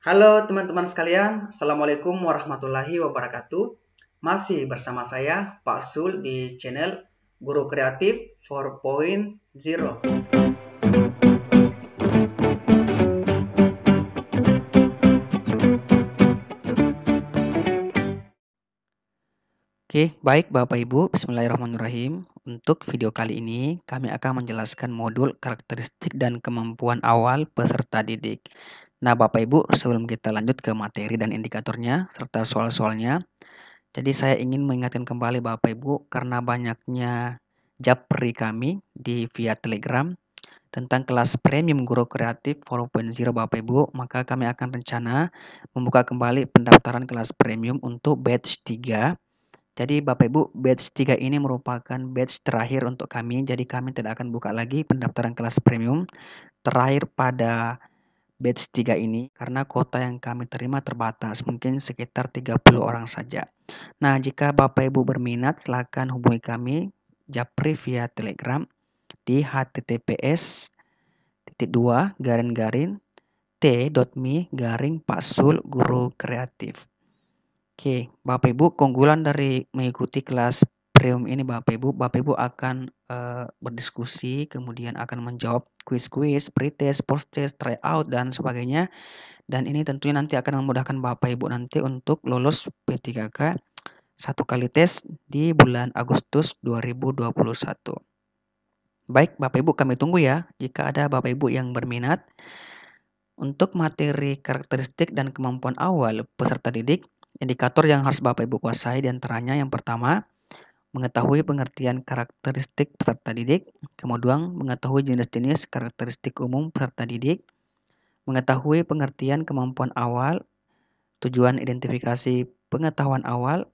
Halo teman-teman sekalian, Assalamualaikum warahmatullahi wabarakatuh. Masih bersama saya Pak Sul di channel Guru Kreatif 4.0. Oke, baik Bapak Ibu, Bismillahirrahmanirrahim. Untuk video kali ini, kami akan menjelaskan modul karakteristik dan kemampuan awal peserta didik. Nah, Bapak Ibu, sebelum kita lanjut ke materi dan indikatornya, serta soal-soalnya, jadi saya ingin mengingatkan kembali Bapak Ibu, karena banyaknya japri kami di via Telegram tentang kelas premium Guru Kreatif 4.0 Bapak Ibu, maka kami akan rencana membuka kembali pendaftaran kelas premium untuk batch 3. Jadi Bapak Ibu, batch 3 ini merupakan batch terakhir untuk kami. Jadi kami tidak akan buka lagi pendaftaran kelas premium terakhir pada batch 3 ini karena kuota yang kami terima terbatas, mungkin sekitar 30 orang saja. Nah, jika Bapak Ibu berminat, silakan hubungi kami japri via Telegram di https://t.me/Paksul Guru Kreatif. Oke, Bapak Ibu, keunggulan dari mengikuti kelas premium ini Bapak Ibu akan berdiskusi, kemudian akan menjawab kuis-kuis, pretest, post-test, tryout, dan sebagainya. Dan ini tentunya nanti akan memudahkan Bapak Ibu nanti untuk lolos P3K 1 kali tes di bulan Agustus 2021. Baik, Bapak Ibu, kami tunggu ya jika ada Bapak Ibu yang berminat. Untuk materi karakteristik dan kemampuan awal peserta didik, indikator yang harus Bapak Ibu kuasai diantaranya yang pertama, mengetahui pengertian karakteristik peserta didik, kemudian mengetahui jenis-jenis karakteristik umum peserta didik, mengetahui pengertian kemampuan awal, tujuan identifikasi pengetahuan awal,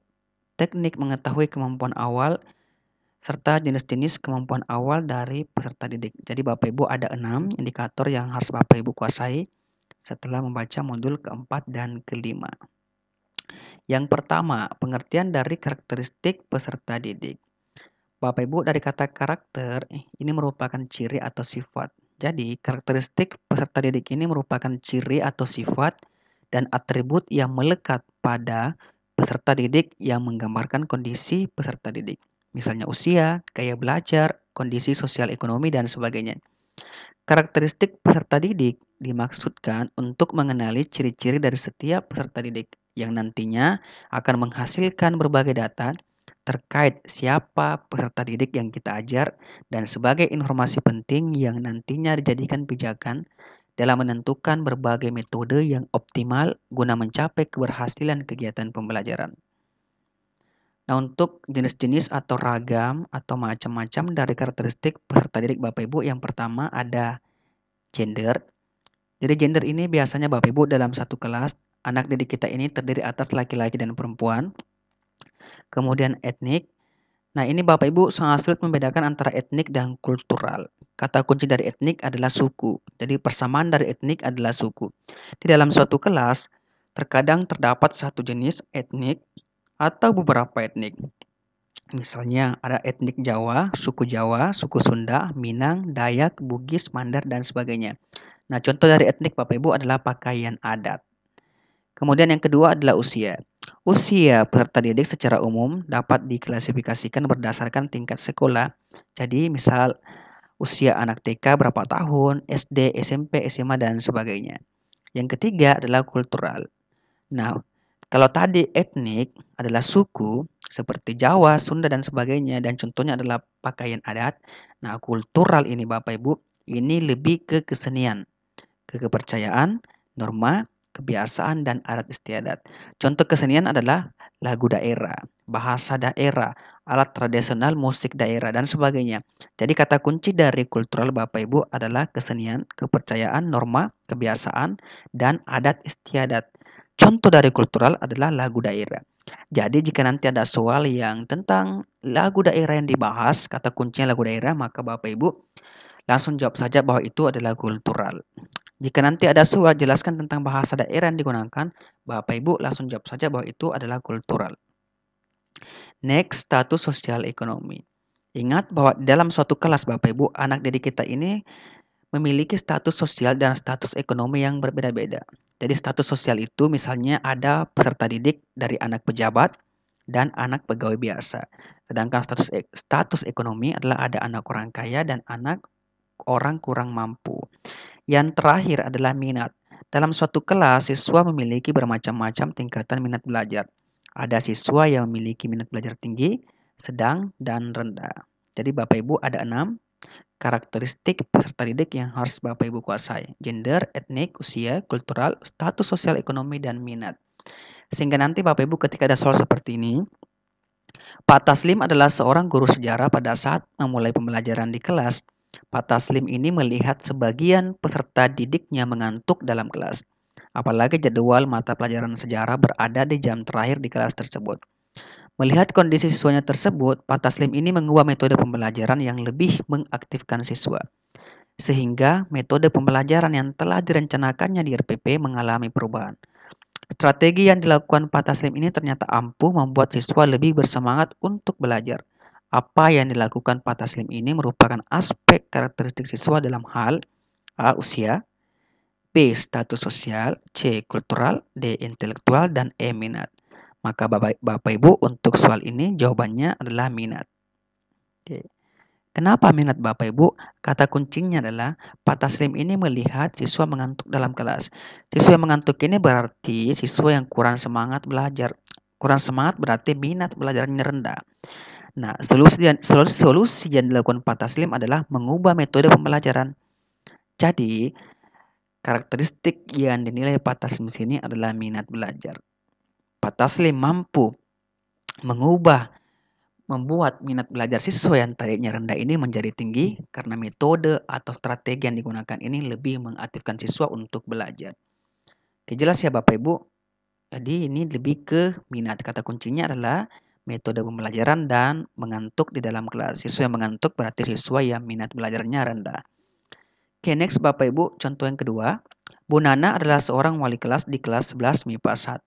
teknik mengetahui kemampuan awal, serta jenis-jenis kemampuan awal dari peserta didik. Jadi Bapak Ibu ada 6 indikator yang harus Bapak Ibu kuasai setelah membaca modul keempat dan kelima. Yang pertama, pengertian dari karakteristik peserta didik. Bapak Ibu, dari kata karakter, ini merupakan ciri atau sifat. Jadi, karakteristik peserta didik ini merupakan ciri atau sifat dan atribut yang melekat pada peserta didik yang menggambarkan kondisi peserta didik. Misalnya usia, gaya belajar, kondisi sosial ekonomi, dan sebagainya. Karakteristik peserta didik dimaksudkan untuk mengenali ciri-ciri dari setiap peserta didik yang nantinya akan menghasilkan berbagai data terkait siapa peserta didik yang kita ajar dan sebagai informasi penting yang nantinya dijadikan pijakan dalam menentukan berbagai metode yang optimal guna mencapai keberhasilan kegiatan pembelajaran. Nah, untuk jenis-jenis atau ragam atau macam-macam dari karakteristik peserta didik Bapak Ibu, yang pertama ada gender. Jadi gender ini biasanya Bapak Ibu dalam satu kelas, anak didik kita ini terdiri atas laki-laki dan perempuan. Kemudian etnik. Nah, ini Bapak Ibu sangat sulit membedakan antara etnik dan kultural. Kata kunci dari etnik adalah suku. Jadi persamaan dari etnik adalah suku. Di dalam suatu kelas, terkadang terdapat satu jenis etnik atau beberapa etnik. Misalnya ada etnik Jawa, suku Sunda, Minang, Dayak, Bugis, Mandar, dan sebagainya. Nah, contoh dari etnik Bapak Ibu adalah pakaian adat. Kemudian yang kedua adalah usia. Usia peserta didik secara umum dapat diklasifikasikan berdasarkan tingkat sekolah. Jadi misal usia anak TK berapa tahun, SD, SMP, SMA, dan sebagainya. Yang ketiga adalah kultural. Nah, kalau tadi etnik adalah suku seperti Jawa, Sunda, dan sebagainya, dan contohnya adalah pakaian adat. Nah, kultural ini Bapak Ibu, ini lebih ke kesenian, ke kepercayaan, norma, kebiasaan, dan adat istiadat. Contoh kesenian adalah lagu daerah, bahasa daerah, alat tradisional, musik daerah, dan sebagainya. Jadi kata kunci dari kultural Bapak Ibu adalah kesenian, kepercayaan, norma, kebiasaan, dan adat istiadat. Contoh dari kultural adalah lagu daerah. Jadi jika nanti ada soal yang tentang lagu daerah yang dibahas, kata kuncinya lagu daerah, maka Bapak Ibu langsung jawab saja bahwa itu adalah kultural. Jika nanti ada soal jelaskan tentang bahasa daerah yang digunakan, Bapak Ibu langsung jawab saja bahwa itu adalah kultural. Next, status sosial ekonomi. Ingat bahwa dalam suatu kelas Bapak Ibu, anak didik kita ini memiliki status sosial dan status ekonomi yang berbeda-beda. Jadi status sosial itu misalnya ada peserta didik dari anak pejabat dan anak pegawai biasa. Sedangkan status ekonomi adalah ada anak orang kaya dan anak orang kurang mampu. Yang terakhir adalah minat. Dalam suatu kelas, siswa memiliki bermacam-macam tingkatan minat belajar. Ada siswa yang memiliki minat belajar tinggi, sedang, dan rendah. Jadi Bapak Ibu ada 6 karakteristik peserta didik yang harus Bapak Ibu kuasai. Gender, etnik, usia, kultural, status sosial ekonomi, dan minat. Sehingga nanti Bapak Ibu ketika ada soal seperti ini, Pak Taslim adalah seorang guru sejarah pada saat memulai pembelajaran di kelas. Pak Taslim ini melihat sebagian peserta didiknya mengantuk dalam kelas. Apalagi jadwal mata pelajaran sejarah berada di jam terakhir di kelas tersebut. Melihat kondisi siswanya tersebut, Pak Taslim ini mengubah metode pembelajaran yang lebih mengaktifkan siswa. Sehingga metode pembelajaran yang telah direncanakannya di RPP mengalami perubahan. Strategi yang dilakukan Pak Taslim ini ternyata ampuh membuat siswa lebih bersemangat untuk belajar. Apa yang dilakukan Pak Taslim ini merupakan aspek karakteristik siswa dalam hal A. Usia, B. Status sosial, C. Kultural, D. Intelektual, dan E. Minat. Maka Bapak Ibu untuk soal ini jawabannya adalah minat. Oke. Kenapa minat Bapak Ibu? Kata kuncinya adalah Pak Taslim ini melihat siswa mengantuk dalam kelas. Siswa yang mengantuk ini berarti siswa yang kurang semangat belajar. Kurang semangat berarti minat belajarnya rendah. Nah, solusi yang dilakukan Pak Taslim adalah mengubah metode pembelajaran. Jadi, karakteristik yang dinilai Pak Taslim di sini adalah minat belajar. Pak Taslim mampu membuat minat belajar siswa yang tadinya rendah ini menjadi tinggi karena metode atau strategi yang digunakan ini lebih mengaktifkan siswa untuk belajar. Oke, jelas ya Bapak Ibu? Jadi ini lebih ke minat. Kata kuncinya adalah metode pembelajaran dan mengantuk di dalam kelas. Siswa yang mengantuk berarti siswa yang minat belajarnya rendah. Oke, next Bapak Ibu, contoh yang kedua. Bu Nana adalah seorang wali kelas di kelas 11 MIPA 1.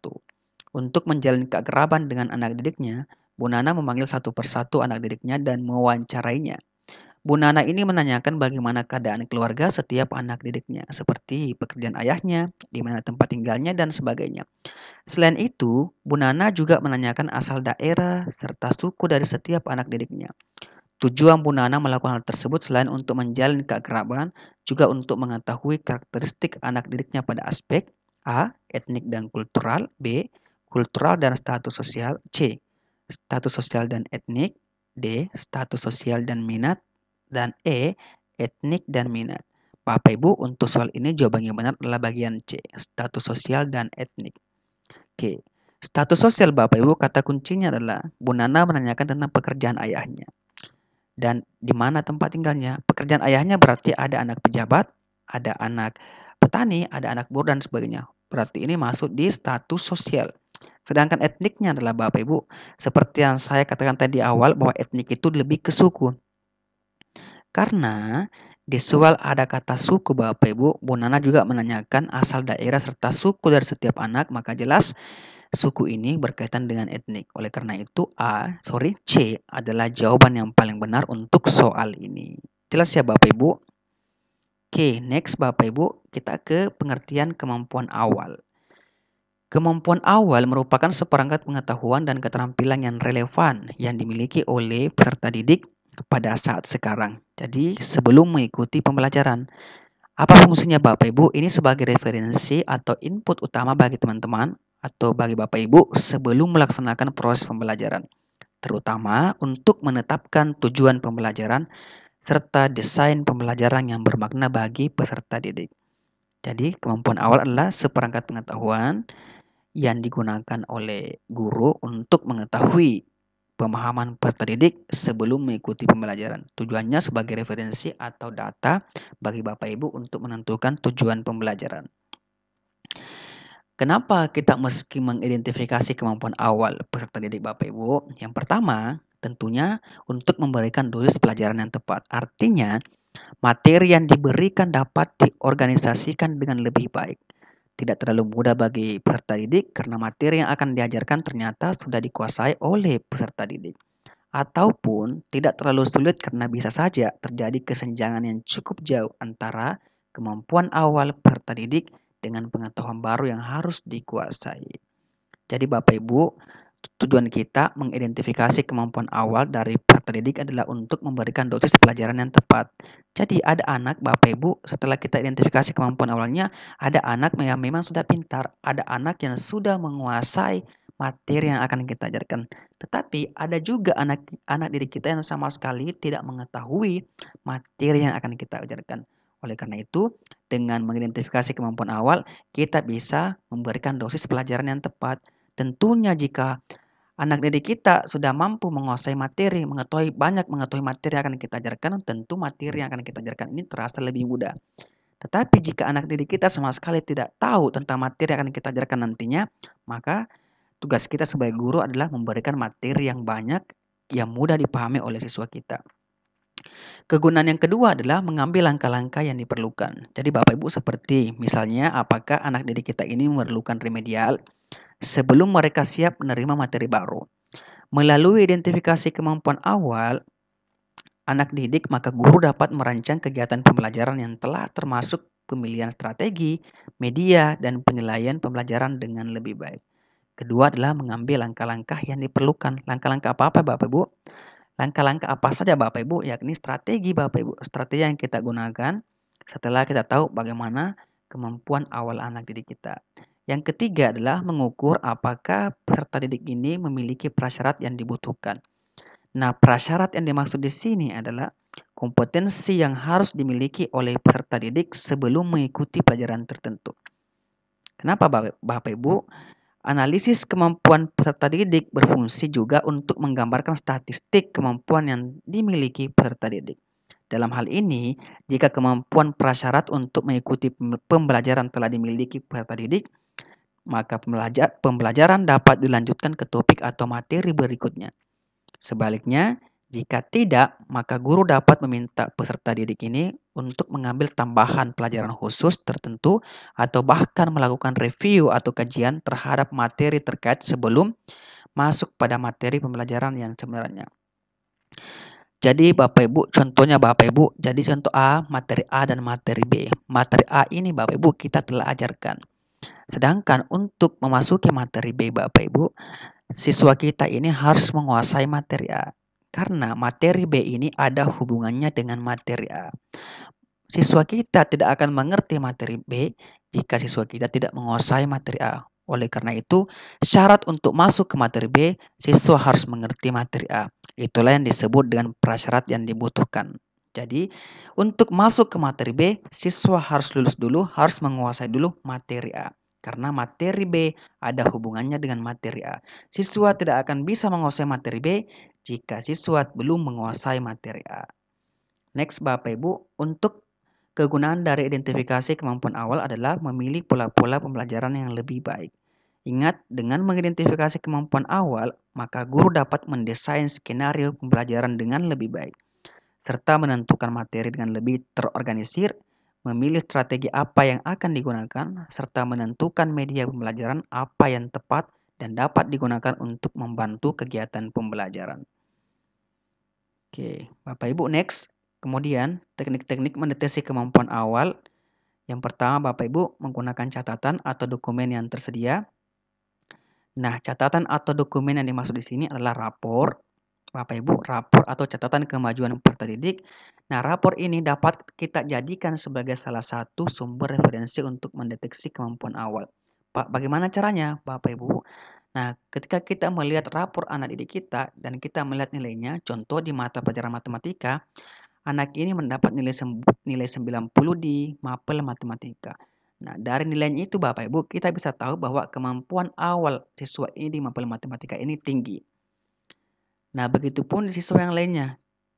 Untuk menjalin keakraban dengan anak didiknya, Bu Nana memanggil satu persatu anak didiknya dan mewawancarainya. Bu Nana ini menanyakan bagaimana keadaan keluarga setiap anak didiknya, seperti pekerjaan ayahnya, di mana tempat tinggalnya, dan sebagainya. Selain itu, Bu Nana juga menanyakan asal daerah serta suku dari setiap anak didiknya. Tujuan Bu Nana melakukan hal tersebut selain untuk menjalin keakraban, juga untuk mengetahui karakteristik anak didiknya pada aspek A. Etnik dan kultural, B. Kultural dan status sosial, C. Status sosial dan etnik, D. Status sosial dan minat, dan E. Etnik dan minat. Bapak Ibu untuk soal ini jawaban yang benar adalah bagian C. Status sosial dan etnik. Oke. Status sosial Bapak Ibu kata kuncinya adalah Bu Nana menanyakan tentang pekerjaan ayahnya. Dan di mana tempat tinggalnya. Pekerjaan ayahnya berarti ada anak pejabat, ada anak petani, ada anak buruh dan sebagainya. Berarti ini masuk di status sosial. Sedangkan etniknya adalah Bapak Ibu, seperti yang saya katakan tadi awal bahwa etnik itu lebih ke suku. Karena di soal ada kata suku Bapak Ibu, Bu Nana juga menanyakan asal daerah serta suku dari setiap anak, maka jelas suku ini berkaitan dengan etnik. Oleh karena itu C adalah jawaban yang paling benar untuk soal ini. Jelas ya Bapak Ibu? Oke, next Bapak Ibu, kita ke pengertian kemampuan awal. Kemampuan awal merupakan seperangkat pengetahuan dan keterampilan yang relevan yang dimiliki oleh peserta didik pada saat sekarang. Jadi sebelum mengikuti pembelajaran. Apa fungsinya Bapak Ibu? Ini sebagai referensi atau input utama bagi teman-teman atau bagi Bapak Ibu sebelum melaksanakan proses pembelajaran. Terutama untuk menetapkan tujuan pembelajaran serta desain pembelajaran yang bermakna bagi peserta didik. Jadi kemampuan awal adalah seperangkat pengetahuan yang digunakan oleh guru untuk mengetahui pemahaman peserta didik sebelum mengikuti pembelajaran. Tujuannya sebagai referensi atau data bagi Bapak Ibu untuk menentukan tujuan pembelajaran. Kenapa kita mesti mengidentifikasi kemampuan awal peserta didik Bapak Ibu? Yang pertama, tentunya untuk memberikan dosis pelajaran yang tepat. Artinya, materi yang diberikan dapat diorganisasikan dengan lebih baik. Tidak terlalu mudah bagi peserta didik karena materi yang akan diajarkan ternyata sudah dikuasai oleh peserta didik. ataupun tidak terlalu sulit karena bisa saja terjadi kesenjangan yang cukup jauh antara kemampuan awal peserta didik dengan pengetahuan baru yang harus dikuasai. Jadi Bapak Ibu, tujuan kita mengidentifikasi kemampuan awal dari peserta didik adalah untuk memberikan dosis pelajaran yang tepat. Jadi ada anak Bapak Ibu, setelah kita identifikasi kemampuan awalnya, ada anak yang memang sudah pintar, ada anak yang sudah menguasai materi yang akan kita ajarkan. Tetapi ada juga anak didik kita yang sama sekali tidak mengetahui materi yang akan kita ajarkan. Oleh karena itu, dengan mengidentifikasi kemampuan awal, kita bisa memberikan dosis pelajaran yang tepat. Tentunya jika anak didik kita sudah mampu menguasai materi, mengetahui materi yang akan kita ajarkan, tentu materi yang akan kita ajarkan ini terasa lebih mudah. Tetapi jika anak didik kita sama sekali tidak tahu tentang materi yang akan kita ajarkan nantinya, maka tugas kita sebagai guru adalah memberikan materi yang banyak yang mudah dipahami oleh siswa kita. Kegunaan yang kedua adalah mengambil langkah-langkah yang diperlukan. Jadi Bapak Ibu seperti misalnya apakah anak didik kita ini memerlukan remedial sebelum mereka siap menerima materi baru. Melalui identifikasi kemampuan awal anak didik, maka guru dapat merancang kegiatan pembelajaran yang telah termasuk pemilihan strategi, media, dan penilaian pembelajaran dengan lebih baik. Kedua adalah mengambil langkah-langkah yang diperlukan. Langkah-langkah apa Bapak Ibu? Langkah-langkah apa saja Bapak Ibu? Yakni strategi Bapak Ibu. Strategi yang kita gunakan setelah kita tahu bagaimana kemampuan awal anak didik kita. Yang ketiga adalah mengukur apakah peserta didik ini memiliki prasyarat yang dibutuhkan. Nah, prasyarat yang dimaksud di sini adalah kompetensi yang harus dimiliki oleh peserta didik sebelum mengikuti pelajaran tertentu. Kenapa Bapak Ibu? Analisis kemampuan peserta didik berfungsi juga untuk menggambarkan statistik kemampuan yang dimiliki peserta didik. Dalam hal ini, jika kemampuan prasyarat untuk mengikuti pembelajaran telah dimiliki peserta didik, maka pembelajaran dapat dilanjutkan ke topik atau materi berikutnya. Sebaliknya, jika tidak, maka guru dapat meminta peserta didik ini untuk mengambil tambahan pelajaran khusus tertentu atau bahkan melakukan review atau kajian terhadap materi terkait sebelum masuk pada materi pembelajaran yang sebenarnya. Jadi Bapak Ibu, contohnya Bapak Ibu, jadi contoh A, materi A dan materi B. Materi A ini Bapak Ibu kita telah ajarkan. Sedangkan untuk memasuki materi B Bapak Ibu, siswa kita ini harus menguasai materi A. Karena materi B ini ada hubungannya dengan materi A. Siswa kita tidak akan mengerti materi B jika siswa kita tidak menguasai materi A. Oleh karena itu, syarat untuk masuk ke materi B, siswa harus mengerti materi A. Itulah yang disebut dengan prasyarat yang dibutuhkan. Jadi, untuk masuk ke materi B, siswa harus lulus dulu, harus menguasai dulu materi A. Karena materi B ada hubungannya dengan materi A. Siswa tidak akan bisa menguasai materi B jika siswa belum menguasai materi A. Next Bapak Ibu, untuk kegunaan dari identifikasi kemampuan awal adalah memilih pola-pola pembelajaran yang lebih baik. Ingat, dengan mengidentifikasi kemampuan awal, maka guru dapat mendesain skenario pembelajaran dengan lebih baik, serta menentukan materi dengan lebih terorganisir, memilih strategi apa yang akan digunakan, serta menentukan media pembelajaran apa yang tepat dan dapat digunakan untuk membantu kegiatan pembelajaran. Oke, Bapak Ibu next. Kemudian, teknik-teknik mendeteksi kemampuan awal. Yang pertama, Bapak Ibu menggunakan catatan atau dokumen yang tersedia. Nah, catatan atau dokumen yang dimaksud di sini adalah rapor. Bapak Ibu, rapor atau catatan kemajuan peserta didik. Nah, rapor ini dapat kita jadikan sebagai salah satu sumber referensi untuk mendeteksi kemampuan awal. Pak, bagaimana caranya, Bapak Ibu? Nah, ketika kita melihat rapor anak didik kita dan kita melihat nilainya, contoh di mata pelajaran matematika, anak ini mendapat nilai 90 di mapel matematika. Nah, dari nilainya itu Bapak Ibu, kita bisa tahu bahwa kemampuan awal siswa ini di mapel matematika ini tinggi. Nah, begitupun di siswa yang lainnya.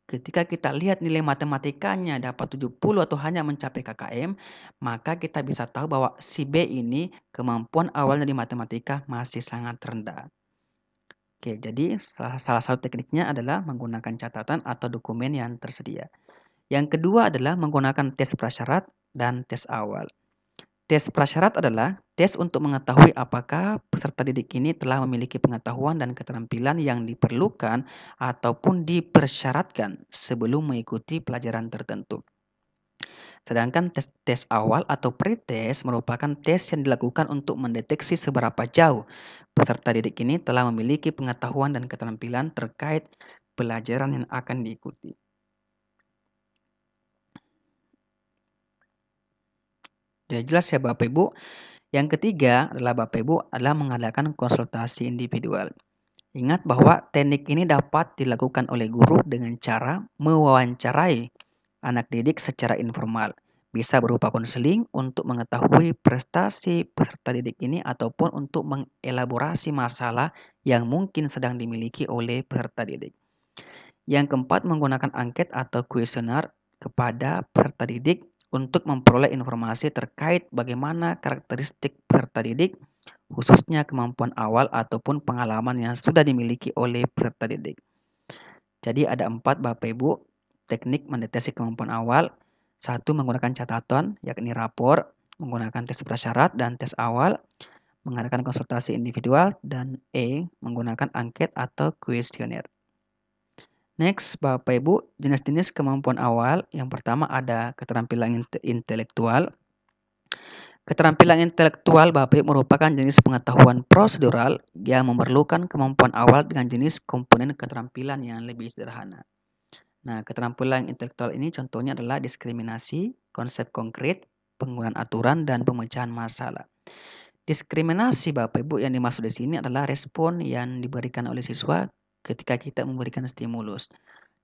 Ketika kita lihat nilai matematikanya dapat 70 atau hanya mencapai KKM, maka kita bisa tahu bahwa si B ini kemampuan awalnya di matematika masih sangat rendah. Oke, jadi salah satu tekniknya adalah menggunakan catatan atau dokumen yang tersedia. Yang kedua adalah menggunakan tes prasyarat dan tes awal. Tes prasyarat adalah tes untuk mengetahui apakah peserta didik ini telah memiliki pengetahuan dan keterampilan yang diperlukan ataupun dipersyaratkan sebelum mengikuti pelajaran tertentu. Sedangkan tes awal atau pretest merupakan tes yang dilakukan untuk mendeteksi seberapa jauh peserta didik ini telah memiliki pengetahuan dan keterampilan terkait pelajaran yang akan diikuti. Jadi jelas ya Bapak Ibu. Yang ketiga adalah Bapak Ibu adalah mengadakan konsultasi individual. Ingat bahwa teknik ini dapat dilakukan oleh guru dengan cara mewawancarai anak didik secara informal. Bisa berupa konseling untuk mengetahui prestasi peserta didik ini ataupun untuk mengelaborasi masalah yang mungkin sedang dimiliki oleh peserta didik. Yang keempat, menggunakan angket atau kuesioner kepada peserta didik untuk memperoleh informasi terkait bagaimana karakteristik peserta didik, khususnya kemampuan awal ataupun pengalaman yang sudah dimiliki oleh peserta didik. Jadi ada 4 Bapak Ibu teknik mendeteksi kemampuan awal. 1. Menggunakan catatan, yakni rapor, menggunakan tes prasyarat dan tes awal, mengadakan konsultasi individual, dan E. Menggunakan angket atau kuesioner. Next, Bapak Ibu, jenis-jenis kemampuan awal. Yang pertama ada keterampilan intelektual. Keterampilan intelektual Bapak Ibu merupakan jenis pengetahuan prosedural yang memerlukan kemampuan awal dengan jenis komponen keterampilan yang lebih sederhana. Nah, keterampilan intelektual ini contohnya adalah diskriminasi, konsep konkret, penggunaan aturan, dan pemecahan masalah. Diskriminasi Bapak Ibu yang dimaksud di sini adalah respon yang diberikan oleh siswa ketika kita memberikan stimulus.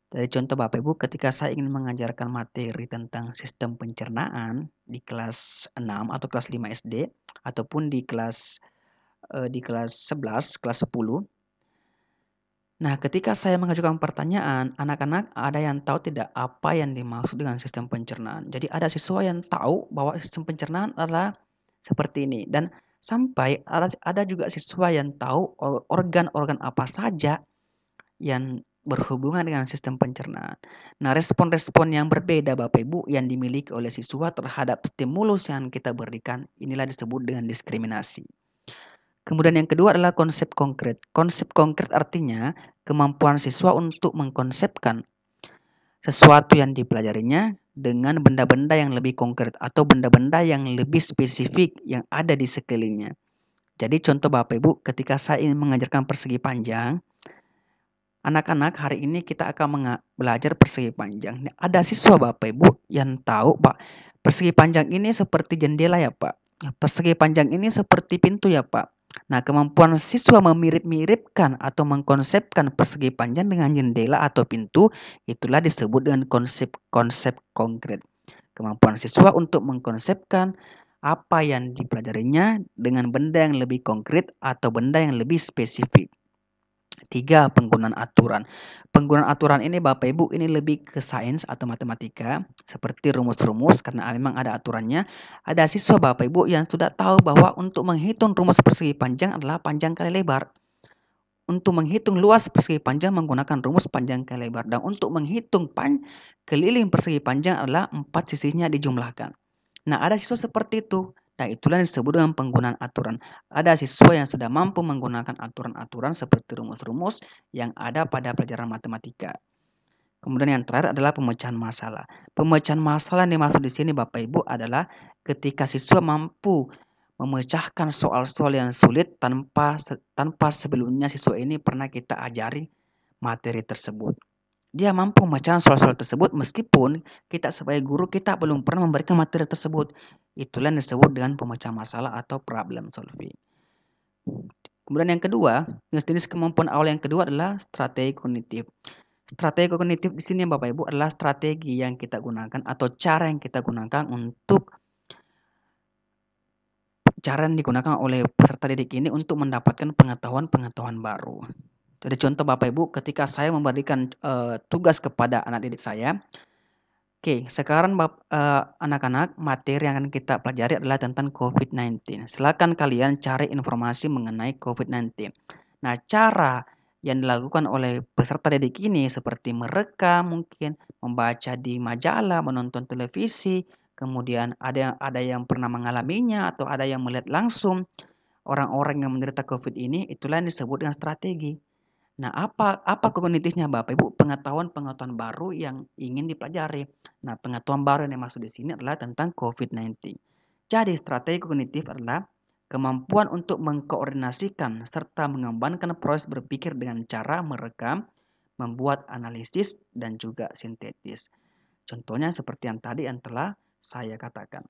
Dari contoh Bapak Ibu, ketika saya ingin mengajarkan materi tentang sistem pencernaan di kelas 6 atau kelas 5 SD ataupun di kelas 11, kelas 10. Nah, ketika saya mengajukan pertanyaan, anak-anak ada yang tahu tidak apa yang dimaksud dengan sistem pencernaan. Jadi ada siswa yang tahu bahwa sistem pencernaan adalah seperti ini dan sampai ada juga siswa yang tahu organ-organ apa saja yang berhubungan dengan sistem pencernaan. Nah, respon-respon yang berbeda Bapak Ibu yang dimiliki oleh siswa terhadap stimulus yang kita berikan inilah disebut dengan diskriminasi. Kemudian yang kedua adalah konsep konkret. Konsep konkret artinya kemampuan siswa untuk mengkonsepkan sesuatu yang dipelajarinya dengan benda-benda yang lebih konkret atau benda-benda yang lebih spesifik yang ada di sekelilingnya. Jadi contoh Bapak Ibu, ketika saya ingin mengajarkan persegi panjang, anak-anak hari ini kita akan belajar persegi panjang. Ada siswa Bapak Ibu yang tahu Pak, persegi panjang ini seperti jendela ya Pak. Persegi panjang ini seperti pintu ya Pak. Nah, kemampuan siswa memirip-miripkan atau mengkonsepkan persegi panjang dengan jendela atau pintu itulah disebut dengan konsep konkret. Kemampuan siswa untuk mengkonsepkan apa yang dipelajarinya dengan benda yang lebih konkret atau benda yang lebih spesifik. 3. Penggunaan aturan. Penggunaan aturan ini Bapak Ibu ini lebih ke sains atau matematika seperti rumus-rumus karena memang ada aturannya. Ada siswa Bapak Ibu yang sudah tahu bahwa untuk menghitung rumus persegi panjang adalah panjang kali lebar. Untuk menghitung luas persegi panjang menggunakan rumus panjang kali lebar dan untuk menghitung keliling persegi panjang adalah 4 sisinya dijumlahkan. Nah, ada siswa seperti itu. Nah, itulah yang disebut dengan penggunaan aturan. Ada siswa yang sudah mampu menggunakan aturan-aturan seperti rumus-rumus yang ada pada pelajaran matematika. Kemudian yang terakhir adalah pemecahan masalah. Pemecahan masalah yang dimaksud di sini Bapak Ibu adalah ketika siswa mampu memecahkan soal-soal yang sulit tanpa sebelumnya siswa ini pernah kita ajari materi tersebut. Dia mampu memecahkan soal-soal tersebut meskipun kita sebagai guru kita belum pernah memberikan materi tersebut. Itulah yang disebut dengan pemecahan masalah atau problem solving. Kemudian yang kedua, jenis kemampuan awal yang kedua adalah strategi kognitif. Strategi kognitif di sini Bapak Ibu adalah strategi yang kita gunakan atau cara yang kita gunakan untuk cara yang digunakan oleh peserta didik ini untuk mendapatkan pengetahuan-pengetahuan baru. Jadi contoh Bapak Ibu ketika saya memberikan tugas kepada anak didik saya, oke, sekarang anak-anak materi yang akan kita pelajari adalah tentang COVID-19. Silakan kalian cari informasi mengenai COVID-19. Nah, cara yang dilakukan oleh peserta didik ini seperti merekam mungkin, membaca di majalah, menonton televisi, kemudian ada yang pernah mengalaminya atau ada yang melihat langsung orang-orang yang menderita COVID ini, itulah yang disebut dengan strategi. Nah, apa apa kognitifnya Bapak Ibu? Pengetahuan-pengetahuan baru yang ingin dipelajari. Nah, pengetahuan baru yang dimaksud di sini adalah tentang COVID-19. Jadi, strategi kognitif adalah kemampuan untuk mengkoordinasikan serta mengembangkan proses berpikir dengan cara merekam, membuat analisis, dan juga sintetis. Contohnya seperti yang tadi yang telah saya katakan.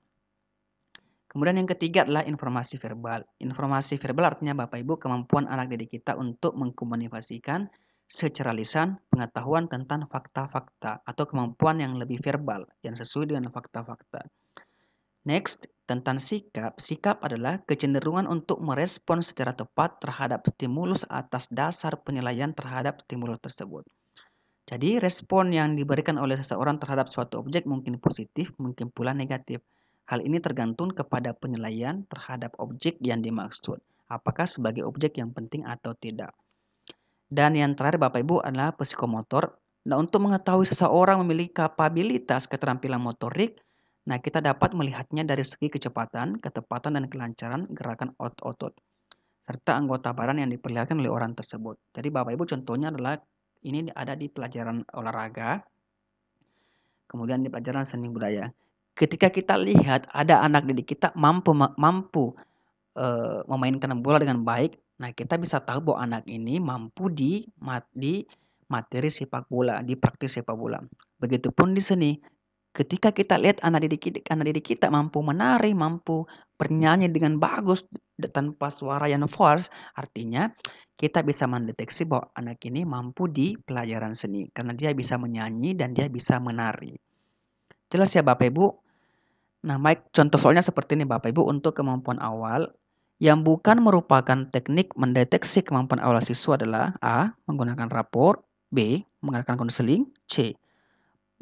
Kemudian yang ketiga adalah informasi verbal. Informasi verbal artinya Bapak Ibu kemampuan anak didik kita untuk mengkomunikasikan secara lisan pengetahuan tentang fakta-fakta atau kemampuan yang lebih verbal yang sesuai dengan fakta-fakta. Next, tentang sikap. Sikap adalah kecenderungan untuk merespon secara tepat terhadap stimulus atas dasar penilaian terhadap stimulus tersebut. Jadi, respon yang diberikan oleh seseorang terhadap suatu objek mungkin positif, mungkin pula negatif. Hal ini tergantung kepada penilaian terhadap objek yang dimaksud, apakah sebagai objek yang penting atau tidak. Dan yang terakhir Bapak Ibu adalah psikomotor. Nah, untuk mengetahui seseorang memiliki kapabilitas keterampilan motorik, nah kita dapat melihatnya dari segi kecepatan, ketepatan, dan kelancaran gerakan otot-otot, serta anggota badan yang diperlihatkan oleh orang tersebut. Jadi Bapak Ibu contohnya adalah ini ada di pelajaran olahraga, kemudian di pelajaran seni budaya. Ketika kita lihat ada anak didik kita mampu memainkan bola dengan baik, nah kita bisa tahu bahwa anak ini mampu di materi sepak bola, di praktis sepak bola. Begitupun di seni. Ketika kita lihat anak didik kita mampu menari, mampu bernyanyi dengan bagus tanpa suara yang false, artinya kita bisa mendeteksi bahwa anak ini mampu di pelajaran seni karena dia bisa menyanyi dan dia bisa menari. Jelas ya Bapak Ibu? Nah, baik contoh soalnya seperti ini Bapak Ibu untuk kemampuan awal yang bukan merupakan teknik mendeteksi kemampuan awal siswa adalah A. Menggunakan rapor, B. Menggunakan konseling, C.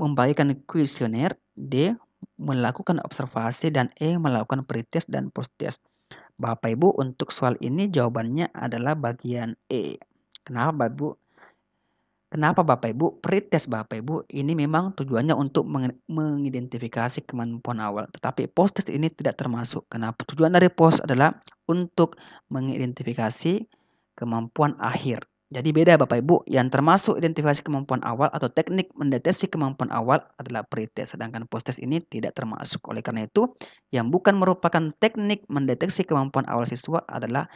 Membagikan kuesioner, D. Melakukan observasi, dan E. Melakukan pretest dan post-test. Bapak Ibu untuk soal ini jawabannya adalah bagian E. Kenapa Bapak Ibu? Kenapa Bapak Ibu? Pretest Bapak Ibu ini memang tujuannya untuk mengidentifikasi kemampuan awal. Tetapi post-test ini tidak termasuk. Kenapa? Tujuan dari post adalah untuk mengidentifikasi kemampuan akhir. Jadi beda Bapak Ibu, yang termasuk identifikasi kemampuan awal atau teknik mendeteksi kemampuan awal adalah pretest, sedangkan post-test ini tidak termasuk. Oleh karena itu, yang bukan merupakan teknik mendeteksi kemampuan awal siswa adalah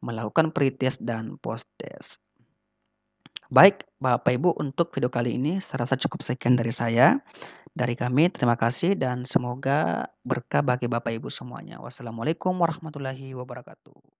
melakukan pretest dan post-test. Baik Bapak Ibu, untuk video kali ini saya rasa cukup sekian dari saya. Dari kami terima kasih dan semoga berkah bagi Bapak Ibu semuanya. Wassalamualaikum warahmatullahi wabarakatuh.